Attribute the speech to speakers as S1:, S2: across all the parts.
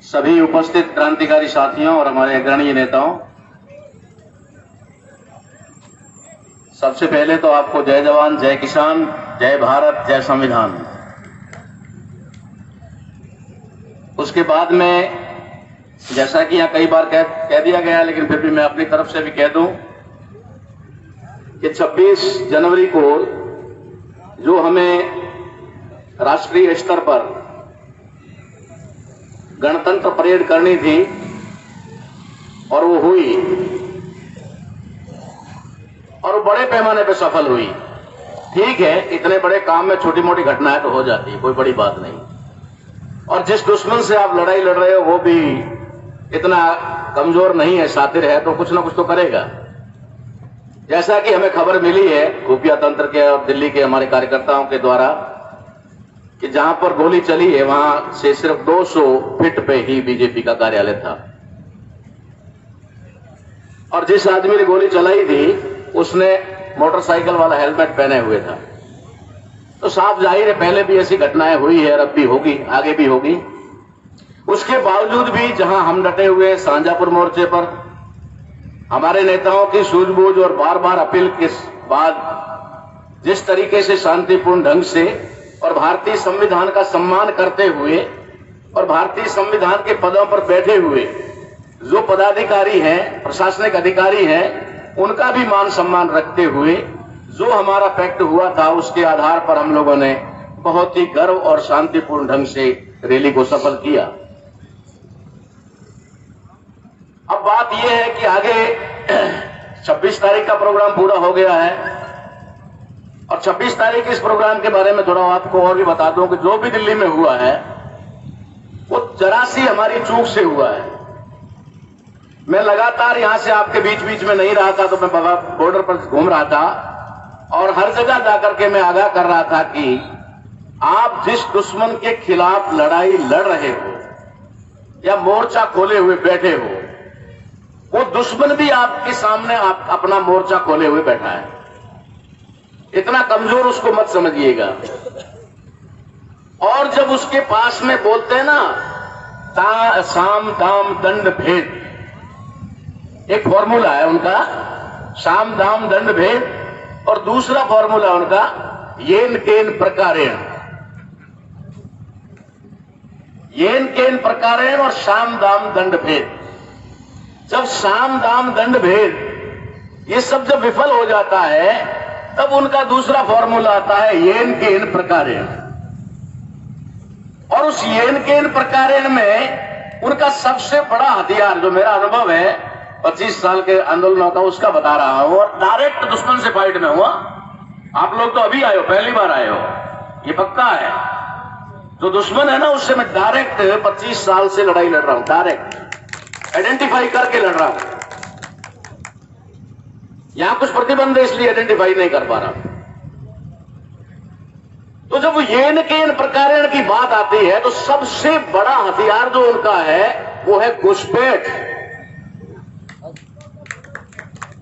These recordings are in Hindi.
S1: सभी उपस्थित क्रांतिकारी साथियों और हमारे अग्रणी नेताओं, सबसे पहले तो आपको जय जवान, जय किसान, जय भारत, जय संविधान। उसके बाद में, जैसा कि यहां कई बार कह दिया गया, लेकिन फिर भी मैं अपनी तरफ से भी कह दूं कि 26 जनवरी को जो हमें राष्ट्रीय स्तर पर गणतंत्र परेड करनी थी और वो हुई, और वो बड़े पैमाने पर सफल हुई। ठीक है, इतने बड़े काम में छोटी मोटी घटनाएं तो हो जाती है, कोई बड़ी बात नहीं। और जिस दुश्मन से आप लड़ाई लड़ रहे हो वो भी इतना कमजोर नहीं है, शातिर है, तो कुछ ना कुछ तो करेगा। जैसा कि हमें खबर मिली है खुफिया तंत्र के और दिल्ली के हमारे कार्यकर्ताओं के द्वारा कि जहां पर गोली चली है वहां से सिर्फ 200 फीट पे ही बीजेपी का कार्यालय था, और जिस आदमी ने गोली चलाई थी उसने मोटरसाइकिल वाला हेलमेट पहने हुए था। तो साफ जाहिर है पहले भी ऐसी घटनाएं हुई है और अब भी होगी, आगे भी होगी। उसके बावजूद भी जहां हम डटे हुए शाहजहांपुर मोर्चे पर, हमारे नेताओं की सूझबूझ और बार बार अपील के बाद जिस तरीके से शांतिपूर्ण ढंग से और भारतीय संविधान का सम्मान करते हुए और भारतीय संविधान के पदों पर बैठे हुए जो पदाधिकारी हैं, प्रशासनिक अधिकारी हैं, उनका भी मान सम्मान रखते हुए जो हमारा पैक्ट हुआ था उसके आधार पर हम लोगों ने बहुत ही गर्व और शांतिपूर्ण ढंग से रैली को सफल किया। अब बात यह है कि आगे 26 तारीख का प्रोग्राम पूरा हो गया है, और 26 तारीख के इस प्रोग्राम के बारे में थोड़ा आपको और भी बता दूं कि जो भी दिल्ली में हुआ है वो जरा सी हमारी चूक से हुआ है। मैं लगातार यहां से आपके बीच बीच में नहीं रहा था, तो मैं बॉर्डर पर घूम रहा था और हर जगह जाकर के मैं आगाह कर रहा था कि आप जिस दुश्मन के खिलाफ लड़ाई लड़ रहे हो या मोर्चा खोले हुए बैठे हो, वो दुश्मन भी आपके सामने अपना मोर्चा खोले हुए बैठा है। इतना कमजोर उसको मत समझिएगा। और जब उसके पास में बोलते हैं ना साम दाम दंड भेद, एक फॉर्मूला है उनका, साम दाम दंड भेद, और दूसरा फॉर्मूला उनका येन केन प्रकारेण, येन केन प्रकारेण और साम दाम दंड भेद। जब साम दाम दंड भेद ये सब जब विफल हो जाता है तब उनका दूसरा फॉर्मूला आता है येन केन प्रकारेण, और उस येन केन प्रकारेण में उनका सबसे बड़ा हथियार, जो मेरा अनुभव है 25 साल के आंदोलनों का, उसका बता रहा हूं, और डायरेक्ट दुश्मन से फाइट में हुआ। आप लोग तो अभी आए हो, पहली बार आए हो, ये पक्का है। जो दुश्मन है ना उससे मैं डायरेक्ट 25 साल से लड़ाई लड़ रहा हूं, डायरेक्ट आइडेंटिफाई करके लड़ रहा हूं। यहां कुछ प्रतिबंध है इसलिए आइडेंटिफाई नहीं कर पा रहा। तो जब येन केन प्रकारेण की बात आती है तो सबसे बड़ा हथियार जो उनका है वो है घुसपैठ,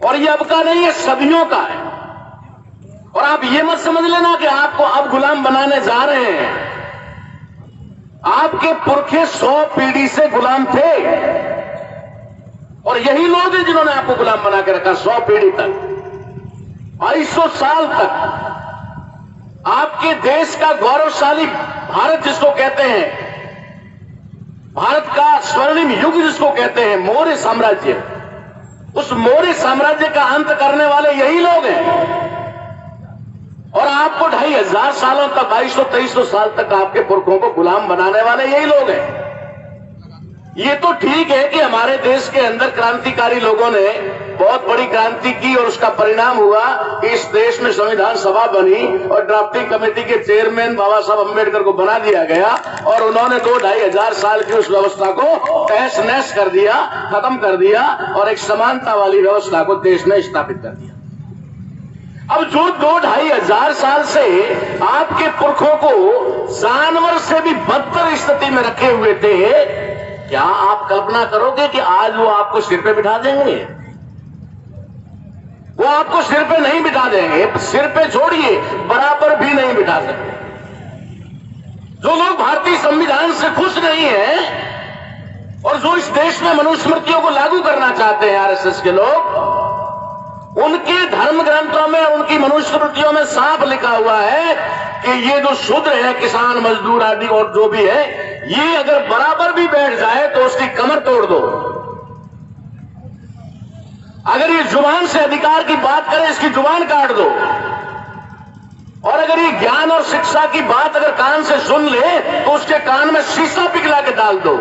S1: और ये अब का नहीं है, सदियों का है। और आप ये मत समझ लेना कि आपको अब गुलाम बनाने जा रहे हैं। आपके पुरखे 100 पीढ़ी से गुलाम थे, और यही लोग हैं जिन्होंने आपको गुलाम बना के रखा 100 पीढ़ी तक, 250 साल तक। आपके देश का गौरवशाली भारत जिसको कहते हैं, भारत का स्वर्णिम युग जिसको कहते हैं, मौर्य साम्राज्य, उस मौर्य साम्राज्य का अंत करने वाले यही लोग हैं। और आपको 2500 सालों तक, 2200-2300 साल तक आपके पुरखों को गुलाम बनाने वाले यही लोग हैं। ये तो ठीक है कि हमारे देश के अंदर क्रांतिकारी लोगों ने बहुत बड़ी क्रांति की और उसका परिणाम हुआ कि इस देश में संविधान सभा बनी और ड्राफ्टिंग कमेटी के चेयरमैन बाबा साहब अम्बेडकर को बना दिया गया, और उन्होंने 2-2500 साल की उस व्यवस्था को तहस नहस कर दिया, खत्म कर दिया, और एक समानता वाली व्यवस्था को देश में स्थापित कर दिया। अब जो 2-2500 साल से आपके पुरखों को जानवर से भी बदतर स्थिति में रखे हुए थे, क्या आप कल्पना करोगे कि आज वो आपको सिर पे बिठा देंगे? वो आपको सिर पे नहीं बिठा देंगे, सिर पे छोड़िए, बराबर भी नहीं बिठा सकते। जो लोग भारतीय संविधान से खुश नहीं हैं और जो इस देश में मनुस्मृतियों को लागू करना चाहते हैं आरएसएस के लोग, उनके धर्म ग्रंथों में, उनकी मनुस्मृतियों में साफ लिखा हुआ है कि ये जो शूद्र है, किसान, मजदूर आदि और जो भी है, ये अगर बराबर भी बैठ जाए तो उसकी कमर तोड़ दो। अगर ये जुबान से अधिकार की बात करे, इसकी जुबान काट दो। और अगर ये ज्ञान और शिक्षा की बात अगर कान से सुन ले तो उसके कान में शीशा पिघला के डाल दो।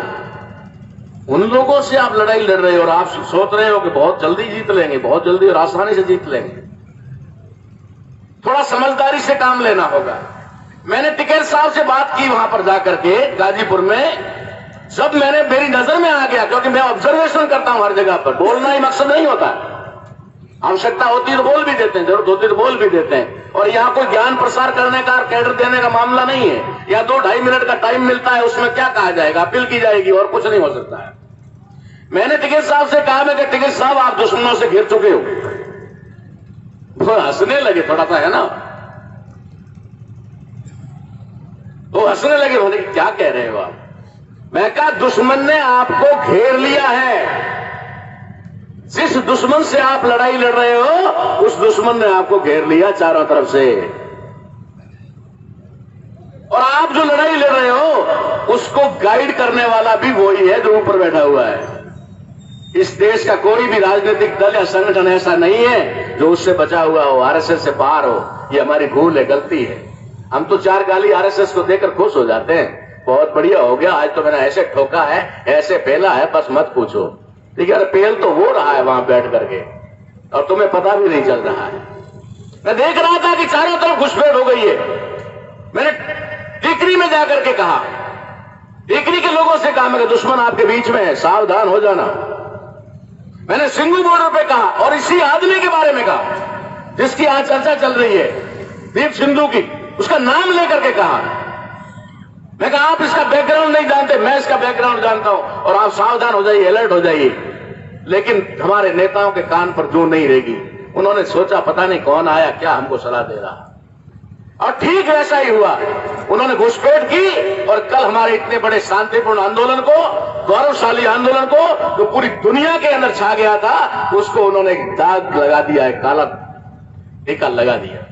S1: उन लोगों से आप लड़ाई लड़ रहे हो और आप सोच रहे हो कि बहुत जल्दी जीत लेंगे, बहुत जल्दी और आसानी से जीत लेंगे। थोड़ा समझदारी से काम लेना होगा। मैंने टिकैत साहब से बात की वहां पर जाकर के गाजीपुर में, जब मेरी नजर में आ गया, क्योंकि मैं ऑब्जर्वेशन करता हूं हर जगह पर, बोलना ही मकसद नहीं होता। आवश्यकता होती है तो बोल भी देते हैं, जरूरत होती है तो बोल भी देते हैं। और यहां कोई ज्ञान प्रसार करने का, कैडर देने का मामला नहीं है। या 2-2.5 मिनट का टाइम मिलता है, उसमें क्या कहा जाएगा, अपील की जाएगी और कुछ नहीं हो सकता है। मैंने टिकैत साहब से कहा, मैं कि टिकैत साहब आप दुश्मनों से घिर चुके हो। वो हंसने लगे, थोड़ा सा है ना, वो हंसने लगे, बोले क्या कह रहे हो आप। मैं कहा दुश्मन ने आपको घेर लिया है। जिस दुश्मन से आप लड़ाई लड़ रहे हो, उस दुश्मन ने आपको घेर लिया चारों तरफ से। और आप जो लड़ाई लड़ रहे हो, उसको गाइड करने वाला भी वही है जो ऊपर बैठा हुआ है। इस देश का कोई भी राजनीतिक दल या संगठन ऐसा नहीं है जो उससे बचा हुआ हो, आरएसएस से बाहर हो। ये हमारी भूल है, गलती है। हम तो 4 गाली आरएसएस को देकर खुश हो जाते हैं, बहुत बढ़िया हो गया, आज तो मैंने ऐसे ठोका है, ऐसे पेला है, बस मत पूछो। ठीक है, पेल तो वो रहा है वहां बैठ करके, और तुम्हें पता भी नहीं चल रहा है। मैं देख रहा था कि चारों तरफ घुसपैठ हो गई है। मैंने टिकरी में जाकर के कहा, टिकरी के लोगों से कहा, मैं दुश्मन आपके बीच में है, सावधान हो जाना। मैंने सिंगू बॉर्डर पे कहा, और इसी आदमी के बारे में कहा जिसकी आज चर्चा चल रही है, दीप सिंधु की, उसका नाम लेकर के कहा। मैं कहा आप इसका बैकग्राउंड नहीं जानते, मैं इसका बैकग्राउंड जानता हूं, और आप सावधान हो जाइए, अलर्ट हो जाइए। लेकिन हमारे नेताओं के कान पर जो नहीं रहेगी। उन्होंने सोचा पता नहीं कौन आया, क्या हमको सलाह दे रहा, और ठीक वैसा ही हुआ। उन्होंने घुसपैठ की, और कल हमारे इतने बड़े शांतिपूर्ण आंदोलन को, गौरवशाली आंदोलन को, जो पूरी दुनिया के अंदर छा गया था, उसको उन्होंने दाग लगा दिया है, काला टीका लगा दिया।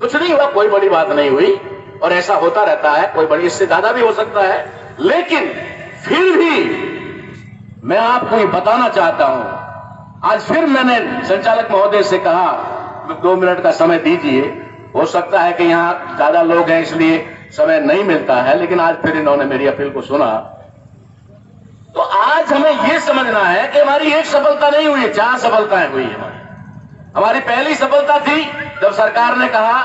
S1: कुछ नहीं हुआ, कोई बड़ी बात नहीं हुई, और ऐसा होता रहता है, कोई बड़ी, इससे ज्यादा भी हो सकता है। लेकिन फिर भी मैं आपको ये बताना चाहता हूं, आज फिर मैंने संचालक महोदय से कहा 2 मिनट का समय दीजिए। हो सकता है कि यहां ज्यादा लोग हैं इसलिए समय नहीं मिलता है, लेकिन आज फिर इन्होंने मेरी अपील को सुना। तो आज हमें यह समझना है कि हमारी एक सफलता नहीं हुई है, 4 सफलताएं हुई है हमारी पहली सफलता थी जब सरकार ने कहा,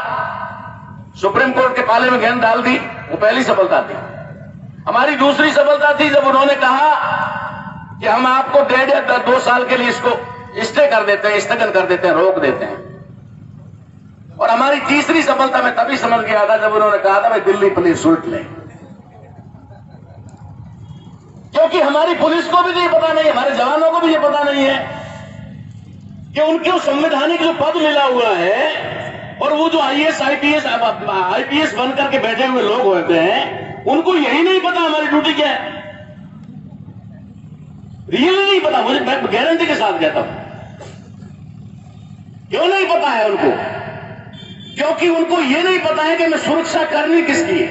S1: सुप्रीम कोर्ट के पाले में गेंद डाल दी, वो पहली सफलता थी। हमारी दूसरी सफलता थी जब उन्होंने कहा कि हम आपको 1.5 या 2 साल के लिए इसको स्टे कर देते हैं, स्थगन कर देते हैं, रोक देते हैं। और हमारी तीसरी सफलता मैं तभी समझ गया था जब उन्होंने कहा था भाई दिल्ली पुलिस उल्ट ले, क्योंकि हमारी पुलिस को भी ये पता नहीं, हमारे जवानों को भी ये पता नहीं है कि उनके संवैधानिक जो पद मिला हुआ है, और वो जो आईएएस आईपीएस बन करके बैठे हुए लोग होते हैं, उनको यही नहीं पता हमारी ड्यूटी क्या है। रियली नहीं पता, मुझे मैं गारंटी के साथ कहता हूं। क्यों नहीं पता है उनको? क्योंकि उनको यह नहीं पता है कि मैं सुरक्षा करनी किसकी है।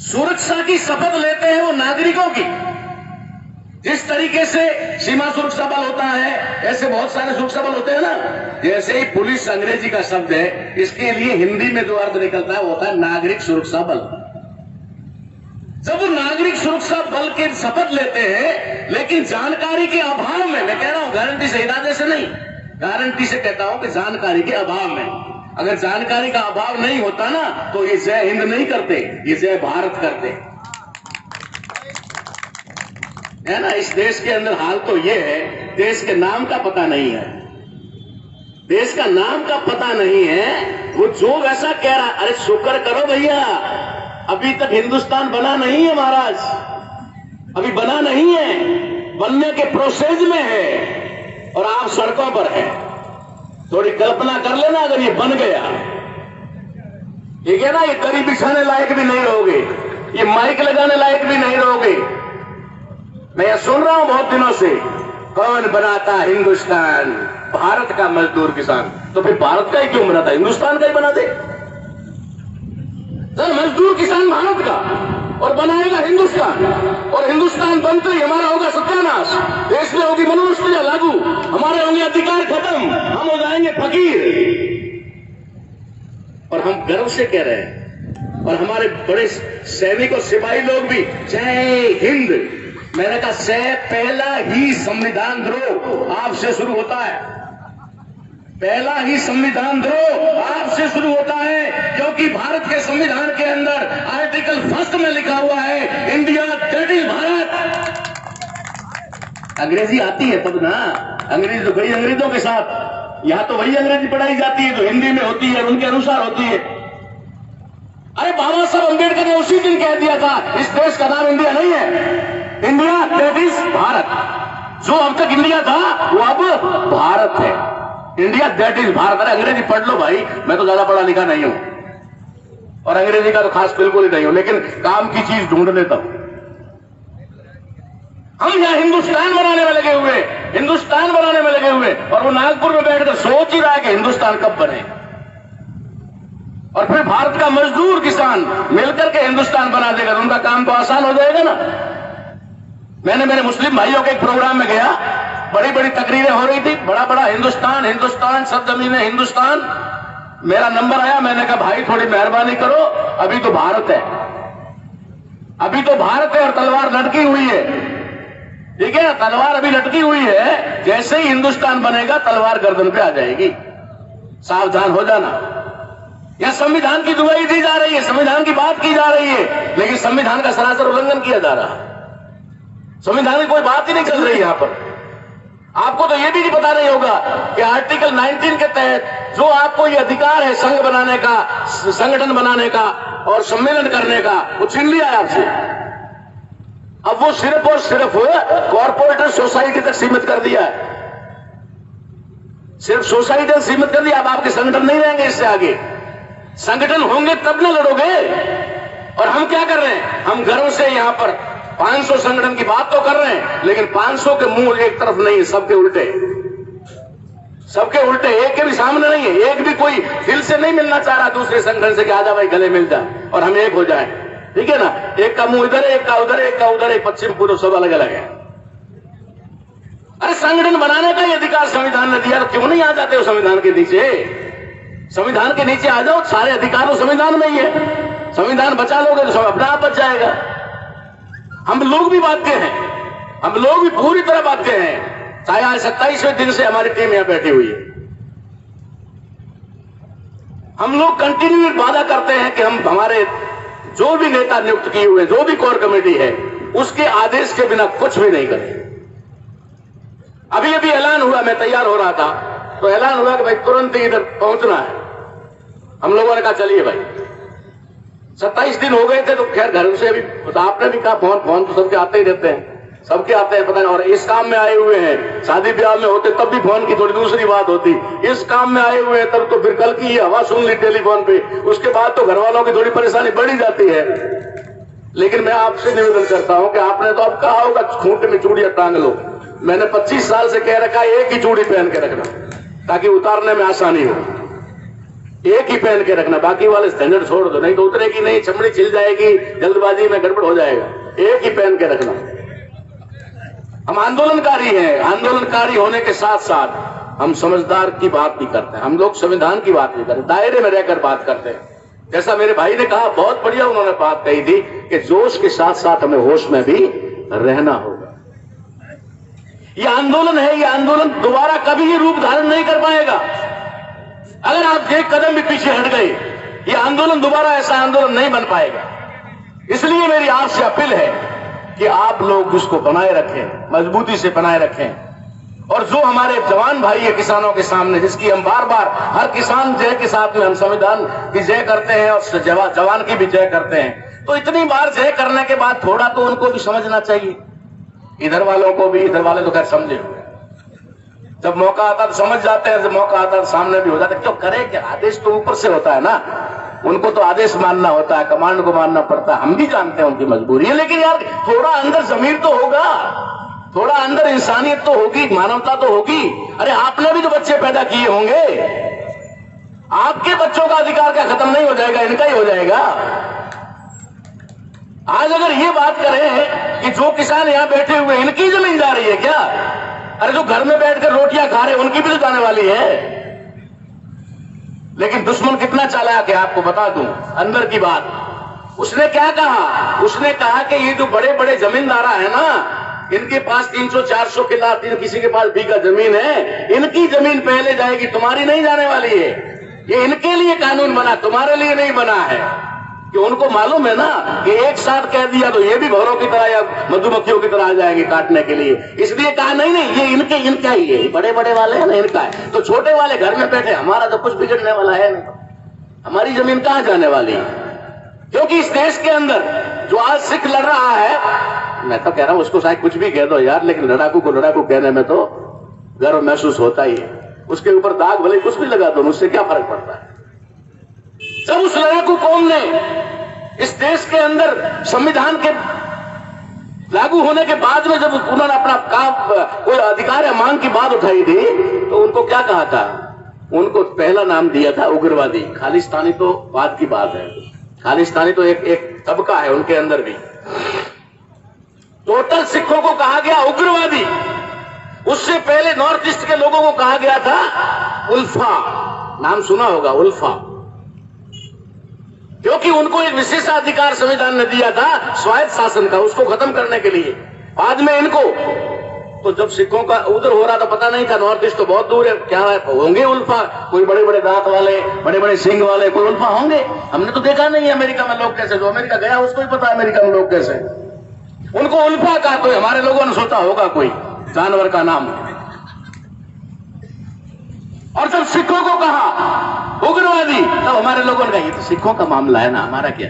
S1: सुरक्षा की शपथ लेते हैं वो नागरिकों की। जिस तरीके से सीमा सुरक्षा बल होता है, ऐसे बहुत सारे सुरक्षा बल होते हैं ना। जैसे ही पुलिस अंग्रेजी का शब्द है, इसके लिए हिंदी में जो अर्थ निकलता है वो होता है नागरिक सुरक्षा बल। जब वो नागरिक सुरक्षा बल के शपथ लेते हैं, लेकिन जानकारी के अभाव में, मैं कह रहा हूं गारंटी से, इरादे से नहीं, गारंटी से कहता हूं कि जानकारी के अभाव में, अगर जानकारी का अभाव नहीं होता ना तो ये जय हिंद नहीं करते, ये जय भारत करते, है ना। इस देश के अंदर हाल तो ये है, देश के नाम का पता नहीं है, देश का नाम का पता नहीं है। वो जो वैसा कह रहा, अरे शुक्र करो भैया, अभी तक हिंदुस्तान बना नहीं है महाराज, अभी बना नहीं है, बनने के प्रोसेस में है, और आप सड़कों पर हैं। थोड़ी कल्पना कर लेना अगर ये बन गया, ठीक है ना, ये दरी बिछाने लायक भी नहीं रहोगे। ये माइक लगाने लायक भी नहीं रहोगे। मैं यह सुन रहा हूं बहुत दिनों से, कौन बनाता हिंदुस्तान? भारत का मजदूर किसान। तो फिर भारत का ही क्यों बनाता, हिंदुस्तान का ही बना दे। सर मजदूर किसान भारत का और बनाएगा हिंदुस्तान, और हिंदुस्तान बनते ही हमारा होगा सत्यानाश, देश में होगी मनुष्यता लागू, हमारे होंगे अधिकार खत्म, हम हो जाएंगे फकीर। और हम गर्व से कह रहे हैं, और हमारे बड़े सैनिक और सिपाही लोग भी जय हिंद। मैंने कहा से पहला ही संविधान द्रोह आपसे शुरू होता है, पहला ही संविधान द्रोह आपसे शुरू होता है, क्योंकि भारत के संविधान के अंदर आर्टिकल 1 में लिखा हुआ है इंडिया दैट इज भारत। अंग्रेजी आती है तब ना, अंग्रेजी तो कई अंग्रेजों के साथ, यहां तो वही अंग्रेजी पढ़ाई जाती है जो हिंदी में होती है, उनके अनुसार होती है। अरे बाबा साहब अम्बेडकर ने उसी दिन कह दिया था इस देश का नाम इंडिया नहीं है, इंडिया दैट इज भारत। जो अब तक इंडिया था वो अब भारत है, इंडिया दैट इज भारत। अरे अंग्रेजी पढ़ लो भाई, मैं तो ज्यादा पढ़ा लिखा नहीं हूं और अंग्रेजी का तो खास बिल्कुल ही नहीं हूं, लेकिन काम की चीज ढूंढ लेता हूं। हम यहां हिंदुस्तान बनाने में लगे हुए, हिंदुस्तान बनाने में लगे हुए, और वो नागपुर में बैठकर सोच ही रहा है कि हिंदुस्तान कब बने। और फिर भारत का मजदूर किसान मिलकर के हिंदुस्तान बना देगा तो उनका काम तो आसान हो जाएगा ना। मैंने मेरे मुस्लिम भाइयों के एक प्रोग्राम में गया, बड़ी बड़ी तकरीरें हो रही थी, बड़ा बड़ा हिंदुस्तान हिंदुस्तान सब जमीनें हिंदुस्तान। मेरा नंबर आया, मैंने कहा भाई थोड़ी मेहरबानी करो, अभी तो भारत है, अभी तो भारत है और तलवार लटकी हुई है, ठीक है ना, तलवार अभी लटकी हुई है, जैसे ही हिंदुस्तान बनेगा तलवार गर्दन पे आ जाएगी, सावधान हो जाना। यह संविधान की दुहाई दी जा रही है, संविधान की बात की जा रही है, लेकिन संविधान का सरासर उल्लंघन किया जा रहा है। संविधान की कोई बात ही नहीं चल रही यहां पर। आपको तो यह भी नहीं पता नहीं होगा कि आर्टिकल 19 के तहत जो आपको ये अधिकार है संघ बनाने का, संगठन बनाने का और सम्मेलन करने का, वो छीन लिया है आपसे। अब वो सिर्फ और सिर्फ कॉर्पोरेट सोसाइटी तक सीमित कर दिया है, सिर्फ सोसाइटी तक सीमित कर दिया। अब आपके संगठन नहीं रहेंगे इससे आगे, संगठन होंगे तब ना लड़ोगे। और हम क्या कर रहे हैं, हम गर्व से यहां पर 500 संगठन की बात तो कर रहे हैं, लेकिन 500 के मुंह एक तरफ नहीं है, सबके उल्टे, सबके उल्टे, एक के भी सामने नहीं है। एक भी कोई दिल से नहीं मिलना चाह रहा दूसरे संगठन से कि आजा भाई गले मिल जाए और हम एक हो जाए, ठीक है ना। एक का मुंह इधर है, एक का उधर, एक का उधर, एक पश्चिम पूर्व, सब अलग अलग है। अरे संगठन बनाने का ही अधिकार संविधान ने दिया, तो क्यों नहीं आ जाते हो संविधान के नीचे? संविधान के नीचे आ जाओ, सारे अधिकार तो संविधान में ही है। संविधान बचा लोगे तो सब अपना आप बच जाएगा। हम लोग भी बाध्य हैं, हम लोग भी पूरी तरह बाध्य हैं। चाहे आज 27वें दिन से हमारी टीम यहां बैठी हुई है, हम लोग कंटिन्यू वादा करते हैं कि हम हमारे जो भी नेता नियुक्त किए हुए, जो भी कोर कमेटी है, उसके आदेश के बिना कुछ भी नहीं करेंगे। अभी अभी ऐलान हुआ, मैं तैयार हो रहा था तो ऐलान हुआ कि भाई तुरंत ही इधर पहुंचना है। हम लोगों ने कहा चलिए भाई, 27 दिन हो गए थे तो खैर घर से अभी तो आपने भी कहा फोन तो सबके आते ही रहते हैं, सबके आते हैं, पता नहीं। और इस काम में आए हुए हैं, शादी ब्याह में होते तब भी फोन की थोड़ी दूसरी बात होती, इस काम में आए हुए हैं तब तो फिर कल की हवा सुन ली टेलीफोन पे, उसके बाद तो घर वालों की थोड़ी परेशानी बढ़ी जाती है। लेकिन मैं आपसे निवेदन करता हूं कि आपने तो अब कहा होगा खूंटे में चूड़ियां टांग लो, मैंने 25 साल से कह रखा एक ही चूड़ी पहन के रखना ताकि उतारने में आसानी हो, एक ही पहन के रखना, बाकी वाले झंझट छोड़ दो, नहीं तो उतरेगी नहीं, चमड़ी छिल जाएगी, जल्दबाजी में गड़बड़ हो जाएगा। एक ही पहन के रखना। हम आंदोलनकारी हैं, आंदोलनकारी होने के साथ साथ हम समझदार की बात भी करते हैं, हम लोग संविधान की बात नहीं करते, दायरे में रहकर बात करते हैं। जैसा मेरे भाई ने कहा, बहुत बढ़िया उन्होंने बात कही थी कि जोश के साथ साथ हमें होश में भी रहना होगा। ये आंदोलन है, ये आंदोलन दोबारा कभी ये रूप धारण नहीं कर पाएगा। अगर आप एक कदम भी पीछे हट गए, ये आंदोलन दोबारा ऐसा आंदोलन नहीं बन पाएगा। इसलिए मेरी आपसे अपील है कि आप लोग उसको बनाए रखें, मजबूती से बनाए रखें। और जो हमारे जवान भाई है किसानों के सामने, जिसकी हम बार बार हर किसान जय के साथ में हम संविधान की जय करते हैं और जवान की भी जय करते हैं, तो इतनी बार जय करने के बाद थोड़ा तो उनको भी समझना चाहिए, इधर वालों को भी। इधर वाले तो खैर समझे हुए, जब मौका आता तो समझ जाते हैं, जब मौका आता तो सामने भी हो जाते। क्यों करे क्या, आदेश तो ऊपर से होता है ना। उनको तो आदेश मानना होता है, कमांड को मानना पड़ता है। हम भी जानते हैं उनकी मजबूरी है, लेकिन यार थोड़ा अंदर जमीर तो होगा, थोड़ा अंदर इंसानियत तो होगी, मानवता तो होगी। अरे आपने भी तो बच्चे पैदा किए होंगे, आपके बच्चों का अधिकार क्या खत्म नहीं हो जाएगा? इनका ही हो जाएगा। आज अगर ये बात करें कि जो किसान यहां बैठे हुए इनकी जमीन जा रही है क्या? अरे जो घर में बैठकर रोटियां खा रहे उनकी भी तो जाने वाली है। लेकिन दुश्मन कितना चालाक है आपको बता दूं, अंदर की बात। उसने क्या कहा? उसने कहा कि ये जो बड़े बड़े जमींदारा है ना, इनके पास 300-400 किला, किसी के पास बीघा जमीन है, इनकी जमीन पहले जाएगी, तुम्हारी नहीं जाने वाली है। ये इनके लिए कानून बना, तुम्हारे लिए नहीं बना है। कि उनको मालूम है ना कि एक साथ कह दिया तो ये भी भौरों की तरह या मधुमक्खियों की तरह आ जाएंगे काटने के लिए। इसलिए कहा नहीं नहीं, ये इनका ही है, बड़े बड़े वाले हैं ना, इनका है। तो छोटे वाले घर में बैठे, हमारा तो कुछ बिगड़ने वाला है नहीं, हमारी जमीन कहां जाने वाली है? क्योंकि इस देश के अंदर जो आज सिख लड़ रहा है, मैं तो कह रहा हूं उसको शायद कुछ भी कह दो यार, लेकिन लड़ाकू को लड़ाकू कहने में तो गर्व महसूस होता ही है। उसके ऊपर दाग भले कुछ भी लगा दो, मुझसे क्या फर्क पड़ता है? जब उस लड़ाकू कौम ने इस देश के अंदर संविधान के लागू होने के बाद में जब उन्होंने अपना कोई अधिकार या मांग की बात उठाई थी, तो उनको क्या कहा था? उनको पहला नाम दिया था उग्रवादी। खालिस्तानी तो बात की बात है, खालिस्तानी तो एक तबका है उनके अंदर भी। टोटल सिखों को कहा गया उग्रवादी। उससे पहले नॉर्थ ईस्ट के लोगों को कहा गया था उल्फा, नाम सुना होगा उल्फा, क्योंकि उनको एक विशेषाधिकार संविधान ने दिया था स्वायत्त शासन का, उसको खत्म करने के लिए। बाद में इनको, तो जब सिखों का उधर हो रहा था पता नहीं था, नॉर्थ ईस्ट तो बहुत दूर है, क्या होंगे उल्फा? कोई बड़े बड़े दांत वाले, बड़े बड़े सिंग वाले, कोई उल्फा होंगे? हमने तो देखा नहीं है अमेरिका में लोग कैसे, जो अमेरिका गया उसको ही पता है अमेरिका में लोग कैसे। उनको उल्फा कहा, तो हमारे लोगों ने सोचा होगा कोई जानवर का नाम। और जब सिखों को कहा उग्रवादी, तब हमारे लोगों ने कहा ये तो सिखों का मामला है ना, हमारा क्या।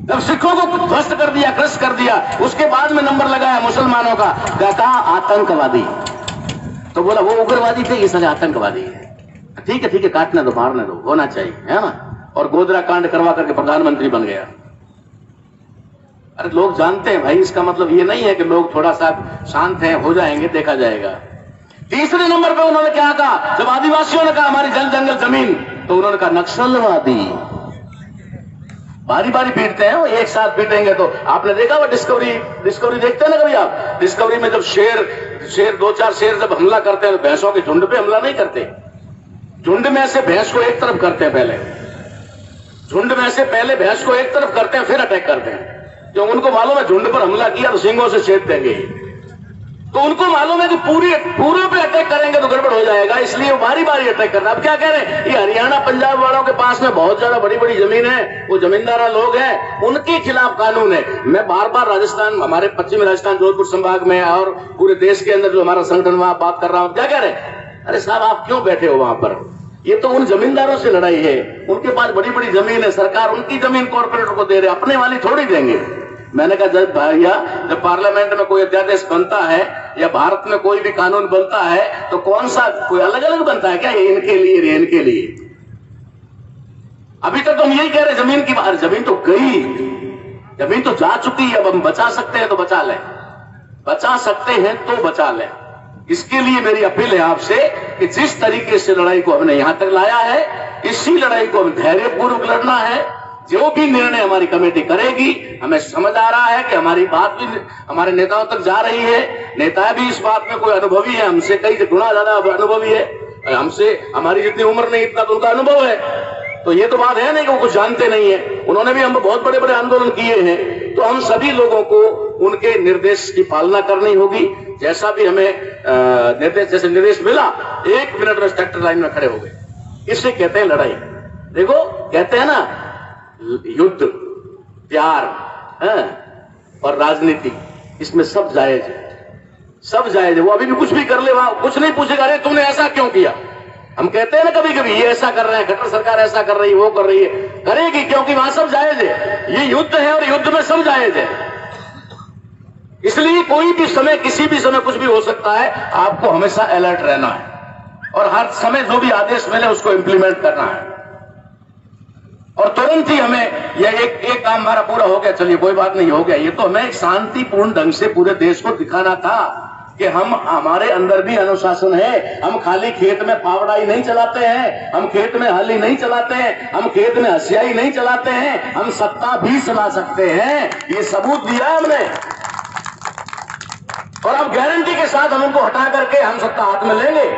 S1: जब सिखों को ध्वस्त कर दिया, क्रश कर दिया, उसके बाद में नंबर लगाया मुसलमानों का, कहा आतंकवादी, तो बोला वो उग्रवादी थे, ये सारे आतंकवादी है। ठीक है काटने दो, मारने दो, होना चाहिए, है ना। और गोदरा कांड करवा करके प्रधानमंत्री बन गया। अरे लोग जानते हैं भाई, इसका मतलब ये नहीं है कि लोग थोड़ा सा शांत हैं, हो जाएंगे, देखा जाएगा। तीसरे नंबर पे उन्होंने क्या कहा? जब आदिवासियों ने कहा हमारी जल जंगल जमीन, तो उन्होंने कहा नक्सलवादी। बारी बारी पीटते हैं, वो एक साथ पीटेंगे। तो आपने देखा वो डिस्कवरी देखते हैं ना कभी आप? डिस्कवरी में जब शेर 2-4 शेर जब हमला करते हैं तो भैंसों के झुंड पे हमला नहीं करते, झुंड में से भैंस को एक तरफ करते हैं, पहले झुंड में से पहले भैंस को एक तरफ करते हैं, फिर अटैक करते हैं। जो उनको मालूम है झुंड पर हमला किया तो सींगों से छेद देंगे, तो उनको मालूम है कि पूरे पे अटैक करेंगे तो गड़बड़ हो जाएगा, इसलिए वो बारी बारी अटैक करना। अब क्या कह रहे हैं? ये हरियाणा पंजाब वालों के पास में बहुत ज्यादा बड़ी बड़ी जमीन है, वो जमींदारा लोग हैं, उनके खिलाफ कानून है। मैं बार बार राजस्थान, हमारे पश्चिमी राजस्थान जोधपुर संभाग में और पूरे देश के अंदर जो हमारा संगठन, वहां बात कर रहा हूं। क्या कह रहे हैं? अरे साहब आप क्यों बैठे हो वहां पर? ये तो उन जमींदारों से लड़ाई है, उनके पास बड़ी बड़ी जमीन है, सरकार उनकी जमीन कॉर्पोरेटर को दे रहे, अपने वाली थोड़ी देंगे। मैंने कहा जब भैया, जब पार्लियामेंट में कोई अध्यादेश बनता है या भारत में कोई भी कानून बनता है, तो कौन सा कोई अलग अलग बनता है क्या? ये इनके लिए, ये इनके लिए। अभी तक तो हम यही कह रहे जमीन की बात, जमीन तो गई, जमीन तो जा चुकी है। अब हम बचा सकते हैं तो बचा लें, बचा सकते हैं तो बचा लें। इसके लिए मेरी अपील है आपसे कि जिस तरीके से लड़ाई को हमने यहां तक लाया है, इसी लड़ाई को हम धैर्यपूर्वक लड़ना है। जो भी निर्णय हमारी कमेटी करेगी, हमें समझ आ रहा है कि हमारी बात भी हमारे नेताओं तक जा रही है। नेता भी इस बात में कोई अनुभवी है, हमसे कई गुना ज्यादा अनुभवी है, हमसे हमारी जितनी उम्र नहीं इतना तो उनका अनुभव है। तो ये तो बात है नहीं कि वो कुछ जानते नहीं है, उन्होंने भी हम बहुत बड़े बड़े आंदोलन किए हैं। तो हम सभी लोगों को उनके निर्देश की पालना करनी होगी। जैसा भी हमें जैसे निर्देश मिला, 1 मिनट में सेक्टर लाइन में खड़े हो गए। इससे कहते हैं लड़ाई। देखो कहते हैं ना, युद्ध, प्यार और राजनीति, इसमें सब जायज है, सब जायज है। वो अभी भी कुछ भी कर ले, वहां कुछ नहीं पूछेगा अरे तुमने ऐसा क्यों किया। हम कहते हैं ना कभी कभी ये ऐसा कर रहे हैं, खट्टर सरकार ऐसा कर रही है, वो कर रही है, करेगी, क्योंकि वहां सब जायज है। ये युद्ध है और युद्ध में सब जायज है। इसलिए कोई भी समय, किसी भी समय कुछ भी हो सकता है। आपको हमेशा अलर्ट रहना है और हर समय जो भी आदेश मिले उसको इंप्लीमेंट करना है। और तुरंत ही हमें यह एक काम हमारा पूरा हो गया, चलिए कोई बात नहीं, हो गया। ये तो हमें एक शांतिपूर्ण ढंग से पूरे देश को दिखाना था कि हमारे अंदर भी अनुशासन है। हम खाली खेत में फावड़ाई नहीं चलाते हैं, हम खेत में हल ही नहीं चलाते हैं, हम खेत में हसियाई नहीं चलाते हैं, हम सत्ता भी चला सकते हैं। ये सबूत दिया हमने। और अब गारंटी के साथ हम उनको हटा करके हम सत्ता हाथ में लेंगे,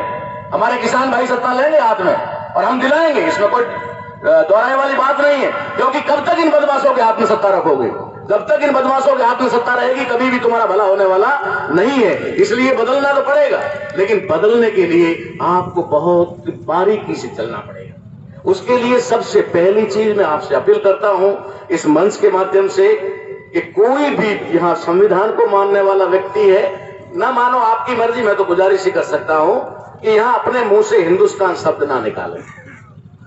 S1: हमारे किसान भाई सत्ता लेंगे हाथ में और हम दिलाएंगे। इसमें कोई दोहराने वाली बात नहीं है, क्योंकि कब तक इन बदमाशों के हाथ में सत्ता रखोगे? जब तक इन बदमाशों के हाथ में सत्ता रहेगी कभी भी तुम्हारा भला होने वाला नहीं है। इसलिए बदलना तो पड़ेगा, लेकिन बदलने के लिए आपको बहुत बारीकी से चलना पड़ेगा। उसके लिए सबसे पहली चीज मैं आपसे अपील करता हूं इस मंच के माध्यम से कि कोई भी यहां संविधान को मानने वाला व्यक्ति है, ना मानो आपकी मर्जी, मैं तो गुजारिश ही कर सकता हूं कि यहां अपने मुंह से हिंदुस्तान शब्द ना निकालें,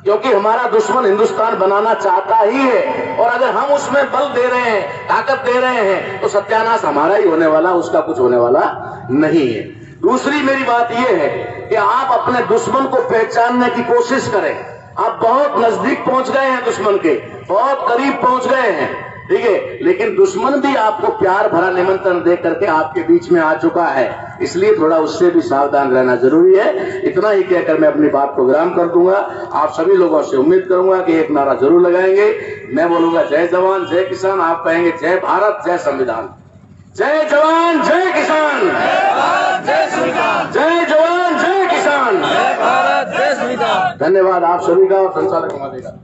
S1: क्योंकि हमारा दुश्मन हिंदुस्तान बनाना चाहता ही है। और अगर हम उसमें बल दे रहे हैं, ताकत दे रहे हैं, तो सत्यानाश हमारा ही होने वाला, उसका कुछ होने वाला नहीं है। दूसरी मेरी बात यह है कि आप अपने दुश्मन को पहचानने की कोशिश करें। आप बहुत नजदीक पहुंच गए हैं दुश्मन के, बहुत करीब पहुंच गए हैं, ठीक है, लेकिन दुश्मन भी आपको प्यार भरा निमंत्रण दे करके आपके बीच में आ चुका है। इसलिए थोड़ा उससे भी सावधान रहना जरूरी है। इतना ही कहकर मैं अपनी बात को विराम कर दूंगा। आप सभी लोगों से उम्मीद करूंगा कि एक नारा जरूर लगाएंगे। मैं बोलूंगा जय जवान जय किसान, आप कहेंगे जय भारत जय संविधान। जय जवान जय किसान, जय जवान जय किसान,
S2: भारत जय संविधान।
S1: धन्यवाद आप सभी का और संचालक महोदय का।